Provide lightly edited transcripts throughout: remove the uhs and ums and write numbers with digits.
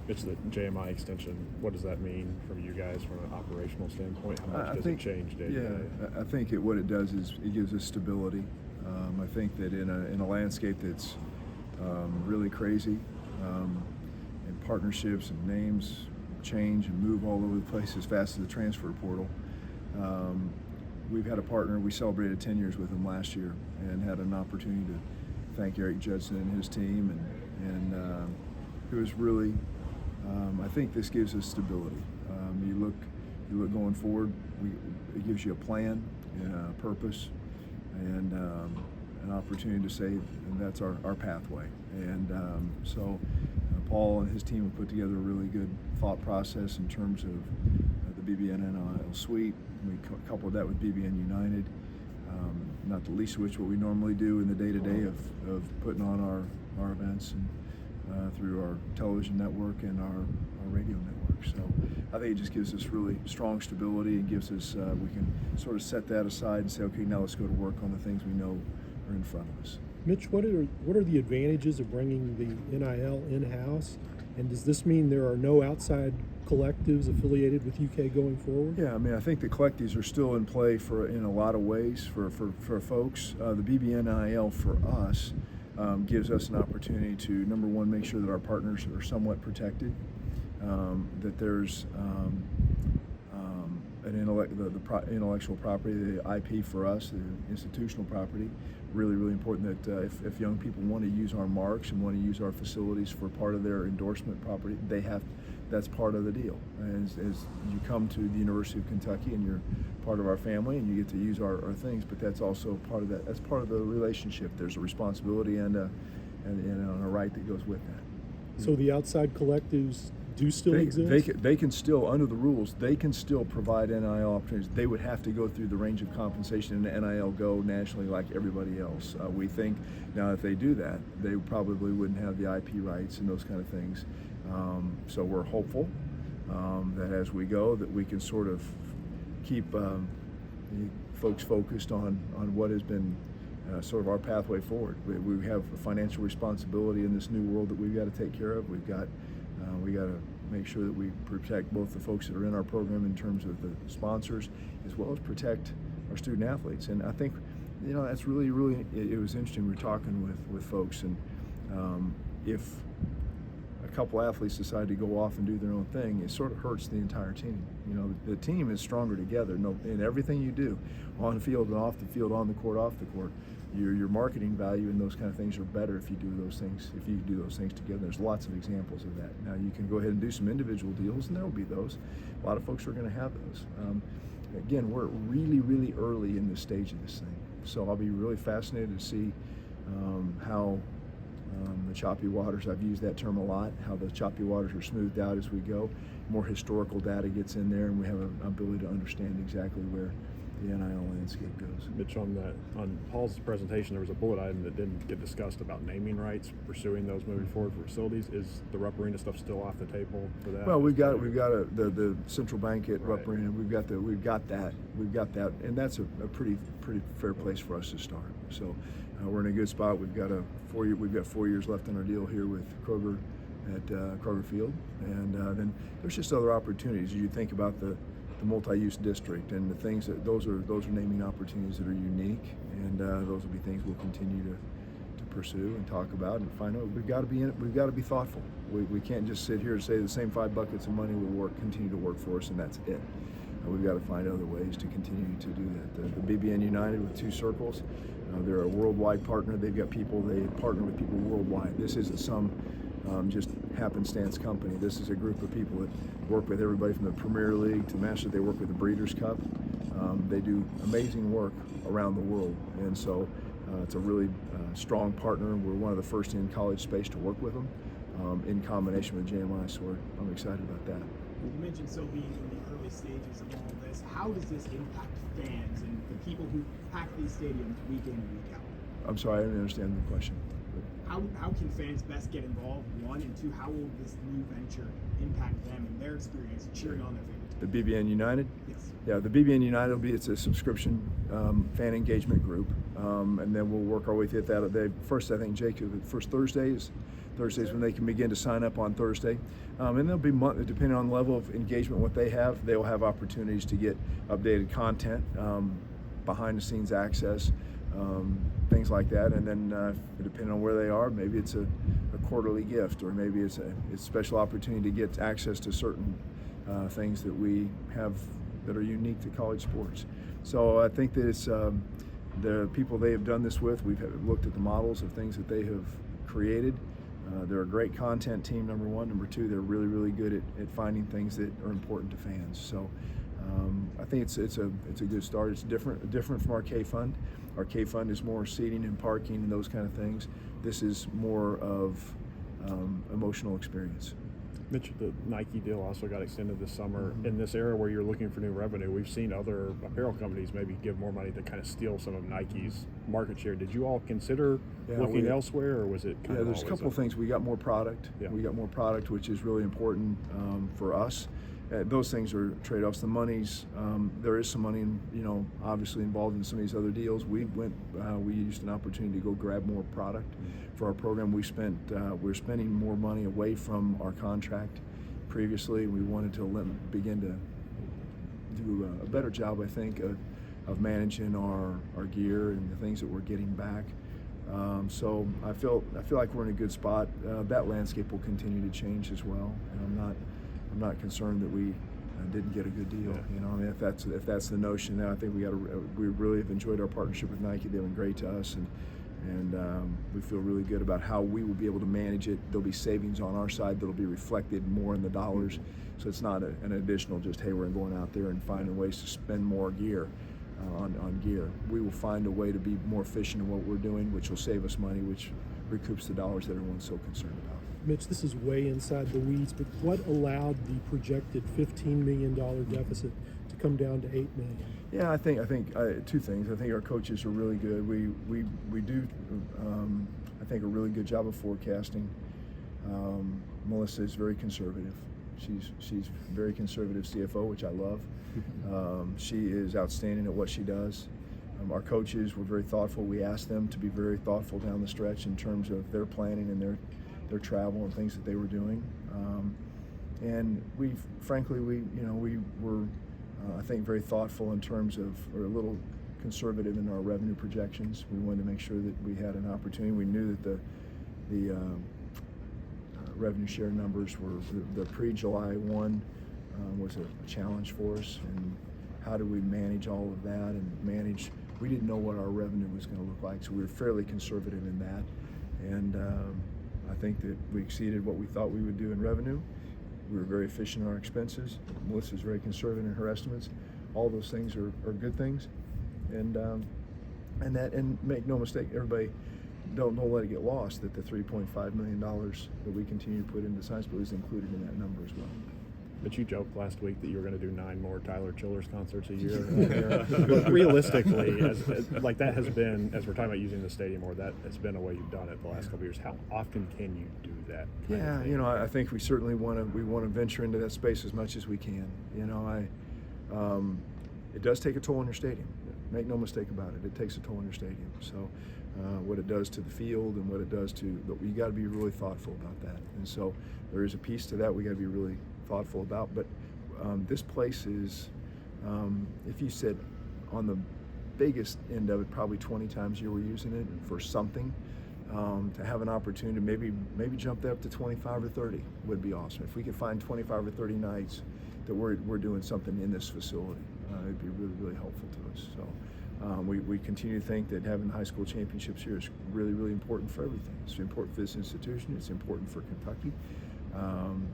It's the JMI extension. What does that mean from you guys from an operational standpoint? How much does think, it change day to day? Yeah, I think what it does is it gives us stability. I think that in a landscape that's really crazy, and partnerships and names change and move all over the place as fast as the transfer portal. We've had a partner. We celebrated 10 years with him last year and had an opportunity to thank Eric Judson and his team, and it was really. I think this gives us stability. You look going forward. It gives you a plan, a purpose, and an opportunity to say, and that's our pathway. And so Paul and his team have put together a really good thought process in terms of the BBNIL suite. We coupled that with BBN United, not the least of which what we normally do in the day-to-day of putting on our events and through our television network and our radio network. So I think it just gives us really strong stability and gives us, we can sort of set that aside and say, okay, now let's go to work on the things we know are in front of us. Mitch, what are the advantages of bringing the NIL in-house? And does this mean there are no outside collectives affiliated with UK going forward? Yeah, I mean, I think the collectives are still in play in a lot of ways for folks. The BBNIL for us gives us an opportunity to, number one, make sure that our partners are somewhat protected, that there's the intellectual property, the IP for us, the institutional property, really, really important that if young people want to use our marks and want to use our facilities for part of their endorsement property, that's part of the deal. As you come to the University of Kentucky and you're part of our family and you get to use our things, but that's also part of that. That's part of the relationship. There's a responsibility and a right that goes with that. So the outside collectives do still exist? They can still, under the rules, they can still provide NIL opportunities. They would have to go through the range of compensation and NIL go nationally like everybody else. We think now if they do that, they probably wouldn't have the IP rights and those kind of things. So we're hopeful that as we go, that we can sort of keep folks focused on what has been sort of our pathway forward. We have a financial responsibility in this new world that we've got to take care of. We got to make sure that we protect both the folks that are in our program in terms of the sponsors, as well as protect our student athletes. And I think, that's really, really, it was interesting. We were talking with folks, and if a couple athletes decide to go off and do their own thing, it sort of hurts the entire team. The team is stronger together. In everything you do, on the field and off the field, on the court, off the court. Your marketing value and those kind of things are better if you do those things. If you do those things together, there's lots of examples of that. Now you can go ahead and do some individual deals, and there will be those. A lot of folks are going to have those. Again, we're really, really early in this stage of this thing, so I'll be really fascinated to see how the choppy waters, I've used that term a lot, how the choppy waters are smoothed out as we go. More historical data gets in there, and we have an ability to understand exactly where the NIL landscape goes. Mitch, on Paul's presentation, there was a bullet item that didn't get discussed about naming rights, pursuing those moving forward for facilities. Is the Rupp Arena stuff still off the table for that? Well, we've got the central bank at Rupp Arena. We've got that, and that's a pretty fair place for us to start. So we're in a good spot. We've got 4 years left on our deal here with Kroger at Kroger Field, and then there's just other opportunities. You think about the multi-use district and the things that those are naming opportunities that are unique, and those will be things we'll continue to pursue and talk about and find out. We've got to be in it. We've got to be thoughtful. We can't just sit here and say the same 5 buckets of money will continue to work for us and that's it. We've got to find other ways to continue to do that. The BBN United with 2 circles, they're a worldwide partner. They've got people. They partner with people worldwide. This isn't some just happenstance company. This is a group of people that work with everybody from the Premier League to Master. They work with the Breeders' Cup. They do amazing work around the world, and so it's a really strong partner. We're one of the first in college space to work with them in combination with JMI, so I'm excited about that. You mentioned still being in the early stages of all this. How does this impact fans and the people who pack these stadiums week in and week out? I'm sorry, I didn't understand the question. How can fans best get involved, 1, and 2, how will this new venture impact them and their experience cheering on their favorite team? The BBN United? Yes. Yeah, the BBN United it's a subscription fan engagement group, and then we'll work our way through that. First, I think, Jake, the first Thursday is Thursdays when they can begin to sign up on Thursday. And there'll be, depending on the level of engagement, what they have, they'll have opportunities to get updated content, behind the scenes access, things like that. And then depending on where they are, maybe it's a quarterly gift, or maybe it's a special opportunity to get access to certain things that we have that are unique to college sports. So I think that it's the people they have done this with, we've looked at the models of things that they have created. They're a great content team, number one. Number two, they're really, really good at finding things that are important to fans. So I think it's a good start. It's different from our K Fund. Our K Fund is more seating and parking and those kind of things. This is more of emotional experience. Mitch, the Nike deal also got extended this summer. In this era where you're looking for new revenue, we've seen other apparel companies maybe give more money to kind of steal some of Nike's market share. Did you all consider looking elsewhere, or was it kind of there's a couple of things. We got more product. Yeah. We got more product, which is really important for us. Those things are trade-offs. The money's there is some money, obviously involved in some of these other deals. We used an opportunity to go grab more product for our program. We're spending more money away from our contract previously. We wanted to begin to do a better job, I think, of managing our gear and the things that we're getting back. So I feel like we're in a good spot. That landscape will continue to change as well, and I'm not concerned that we didn't get a good deal. If that's the notion, then I think we really have enjoyed our partnership with Nike. They've been great to us, and we feel really good about how we will be able to manage it. There'll be savings on our side that'll be reflected more in the dollars. So it's not an additional just, hey, we're going out there and finding ways to spend more gear on gear. We will find a way to be more efficient in what we're doing, which will save us money, which recoups the dollars that everyone's so concerned about. Mitch, this is way inside the weeds, but what allowed the projected $15 million deficit to come down to $8 million? Yeah, I think two things. I think our coaches are really good. We do, I think, a really good job of forecasting. Melissa is very conservative. She's very conservative CFO, which I love. She is outstanding at what she does. Our coaches were very thoughtful. We asked them to be very thoughtful down the stretch in terms of their planning and their travel and things that they were doing. And we were, I think, very thoughtful in terms of, or a little conservative in our revenue projections. We wanted to make sure that we had an opportunity. We knew that the revenue share numbers were, the pre-July 1 was a challenge for us, and how do we manage all of that and manage, we didn't know what our revenue was going to look like, so we were fairly conservative in that. And I think that we exceeded what we thought we would do in revenue. We were very efficient in our expenses. Melissa's very conservative in her estimates. All those things are good things, and make no mistake, everybody, don't let it get lost that the $3.5 million that we continue to put into Science Blue is included in that number as well. But you joked last week that you were going to do 9 more Tyler Childers concerts a year. But realistically, like that has been, as we're talking about using the stadium more, that has been a way you've done it the last couple of years. How often can you do that? Yeah, I think we certainly want to venture into that space as much as we can. It does take a toll on your stadium. Make no mistake about it. It takes a toll on your stadium. So what it does to the field and what it does to, you got to be really thoughtful about that. And so there is a piece to that we got to be really thoughtful about. But this place is, if you said on the biggest end of it, probably 20 times a year we're using it for something. To have an opportunity to maybe jump that up to 25 or 30 would be awesome. If we could find 25 or 30 nights that we're doing something in this facility, it'd be really, really helpful to us. So we continue to think that having high school championships here is really, really important for everything. It's important for this institution. It's important for Kentucky.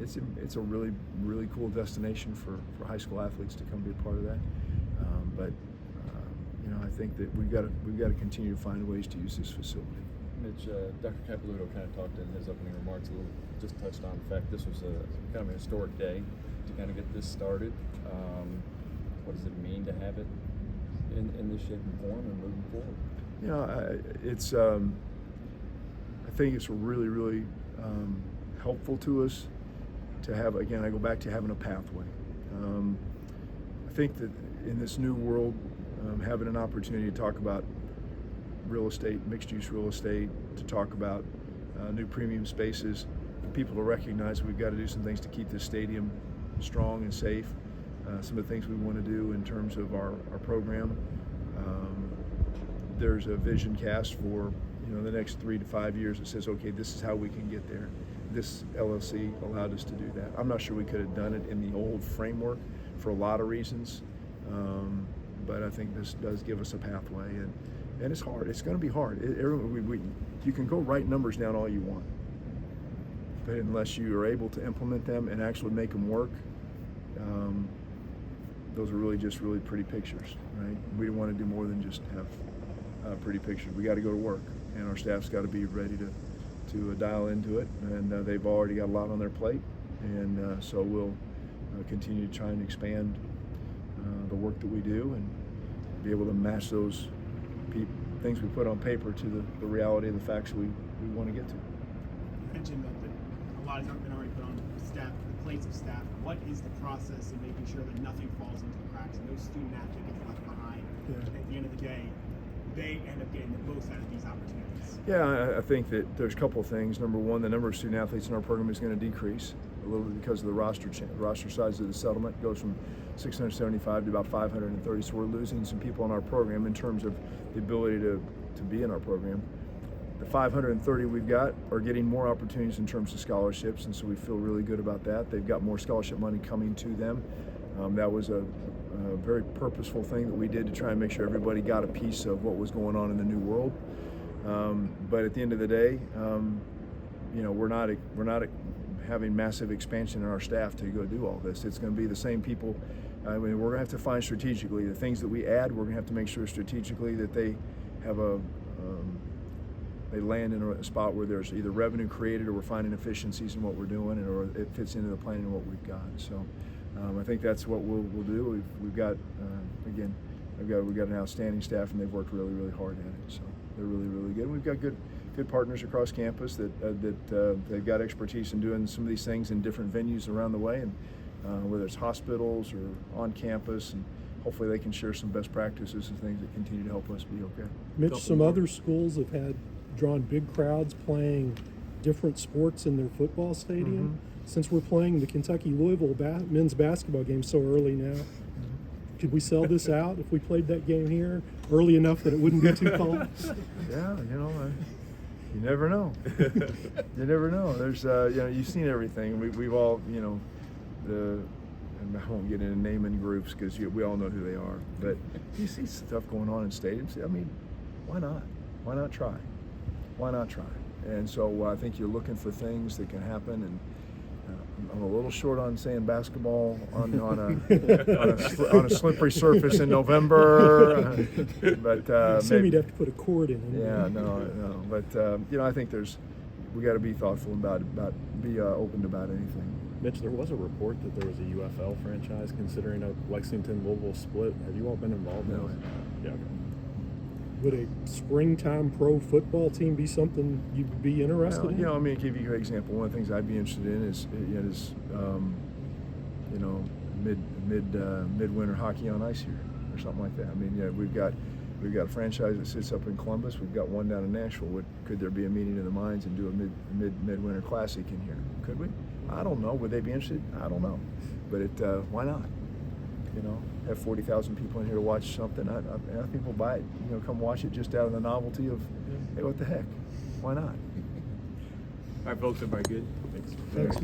It's a really, really cool destination for high school athletes to come be a part of that. But I think that we've got to continue to find ways to use this facility. Mitch, Dr. Capilouto kind of talked in his opening remarks just touched on the fact this was a kind of a historic day to kind of get this started. What does it mean to have it in this shape and form and moving forward? It's I think it's really, really helpful to us to have, again, I go back to having a pathway. I think that in this new world, having an opportunity to talk about real estate, mixed use real estate, to talk about new premium spaces, for people to recognize we've got to do some things to keep this stadium strong and safe. Some of the things we want to do in terms of our program. There's a vision cast for the next 3 to 5 years that says, okay, this is how we can get there. This LLC allowed us to do that. I'm not sure we could have done it in the old framework for a lot of reasons, but I think this does give us a pathway, and it's hard. It's going to be hard. You can go write numbers down all you want, but unless you are able to implement them and actually make them work, those are really just really pretty pictures, right? We don't want to do more than just have pretty pictures. We got to go to work, and our staff's got to be ready to dial into it, and they've already got a lot on their plate, and so we'll continue to try and expand the work that we do and be able to match those things we put on paper to the reality of the facts we want to get to. You mentioned that a lot has been already put on staff, the plates of staff. What is the process in making sure that nothing falls into the cracks, no student athlete gets left behind? Yeah. At the end of the day, they end up getting the most out of these opportunities. Yeah, I think that there's a couple of things. Number one, the number of student athletes in our program is going to decrease a little bit because of the roster size of the settlement. It goes from 675 to about 530, so we're losing some people in our program in terms of the ability to be in our program. The 530 we've got are getting more opportunities in terms of scholarships, and so we feel really good about that. They've got more scholarship money coming to them. That was a very purposeful thing that we did to try and make sure everybody got a piece of what was going on in the new world. But at the end of the day, we're not having massive expansion in our staff to go do all this. It's going to be the same people. I mean, we're going to have to find strategically the things that we add. We're going to have to make sure strategically that they have they land in a spot where there's either revenue created or we're finding efficiencies in what we're doing, or it fits into the plan and what we've got. So I think that's what we'll do. We've got we've got an outstanding staff, and they've worked really, really hard at it. So they're really, really good. We've got good partners across campus that they've got expertise in doing some of these things in different venues around the way, and whether it's hospitals or on campus, and hopefully they can share some best practices and things that continue to help us be okay. Mitch, some other schools have drawn big crowds playing different sports in their football stadium. Mm-hmm. Since we're playing the Kentucky-Louisville men's basketball game so early now, could we sell this out if we played that game here early enough that it wouldn't be too cold? Yeah, you never know. You never know. There's, you've seen everything. We've all, and I won't get into naming groups because we all know who they are. But you see stuff going on in stadiums. I mean, why not? Why not try? Why not try? And so I think you're looking for things that can happen. And I'm a little short on saying basketball on a slippery surface in November, but Maybe you'd have to put a cord in it. Yeah, no. But I think we got to be thoughtful about be open about anything. Mitch, there was a report that there was a UFL franchise considering a Lexington-Louisville split. Have you all been involved in that? Yeah. Okay. Would a springtime pro football team be something you'd be interested in? I mean, to give you an example, one of the things I'd be interested in is midwinter hockey on ice here, or something like that. I mean, we've got a franchise that sits up in Columbus. We've got one down in Nashville. Could there be a meeting of the minds and do a midwinter classic in here? Could we? I don't know. Would they be interested? I don't know. But why not? Have 40,000 people in here to watch something. I think people buy it. Come watch it just out of the novelty of, hey, what the heck? Why not? All right, folks, everybody good? Thanks.